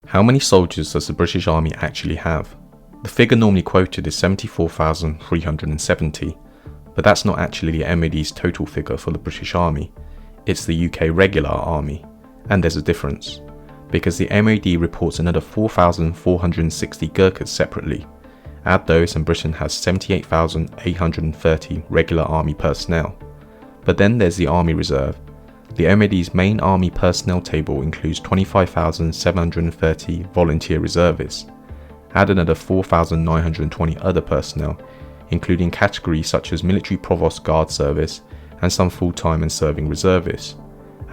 How many soldiers does the British Army actually have? The figure normally quoted is 74,370, but that's not actually the MOD's total figure for the British Army, it's the UK regular army, and there's a difference, because the MOD reports another 4,460 Gurkhas separately. Add those and Britain has 78,830 regular army personnel. But then there's the Army Reserve. The MOD's main army personnel table includes 25,730 volunteer reservists. Add another 4,920 other personnel, including categories such as military provost guard service and some full-time and serving reservists.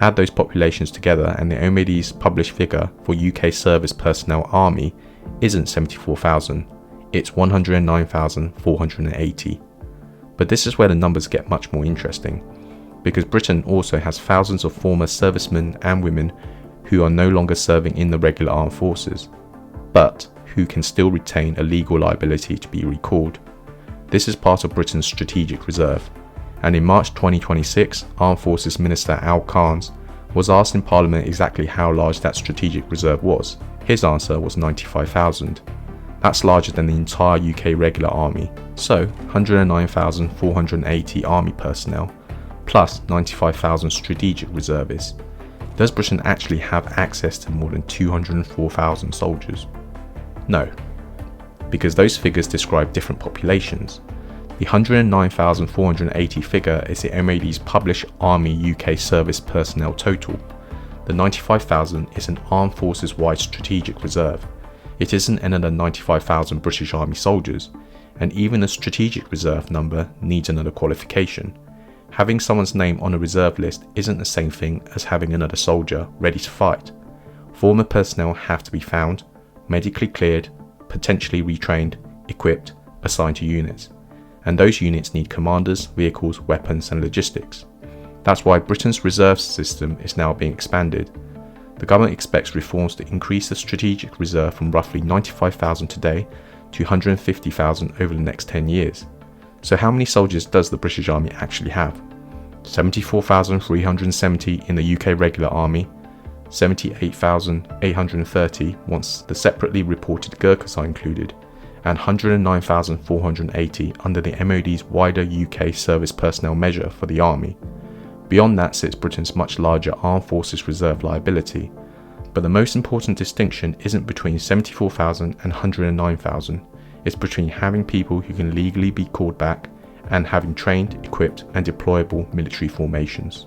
Add those populations together and the MOD's published figure for UK service personnel army isn't 74,000, it's 109,480. But this is where the numbers get much more interesting, because Britain also has thousands of former servicemen and women who are no longer serving in the regular armed forces, but who can still retain a legal liability to be recalled. This is part of Britain's strategic reserve, and in March 2026, Armed Forces Minister Al Khans was asked in Parliament exactly how large that strategic reserve was. His answer was 95,000. That's larger than the entire UK regular army, so 109,480 army personnel, plus 95,000 strategic reservists. Does Britain actually have access to more than 204,000 soldiers? No, because those figures describe different populations. The 109,480 figure is the MOD's published Army UK service personnel total. The 95,000 is an Armed Forces wide strategic reserve. It isn't another 95,000 British Army soldiers, and even a strategic reserve number needs another qualification. Having someone's name on a reserve list isn't the same thing as having another soldier ready to fight. Former personnel have to be found, medically cleared, potentially retrained, equipped, assigned to units. And those units need commanders, vehicles, weapons and logistics. That's why Britain's reserve system is now being expanded. The government expects reforms to increase the strategic reserve from roughly 95,000 today to 150,000 over the next 10 years. So how many soldiers does the British Army actually have? 74,370 in the UK regular army, 78,830 once the separately reported Gurkhas are included, and 109,480 under the MOD's wider UK service personnel measure for the army. Beyond that sits Britain's much larger Armed Forces Reserve liability. But the most important distinction isn't between 74,000 and 109,000, it's between having people who can legally be called back and having trained, equipped and deployable military formations.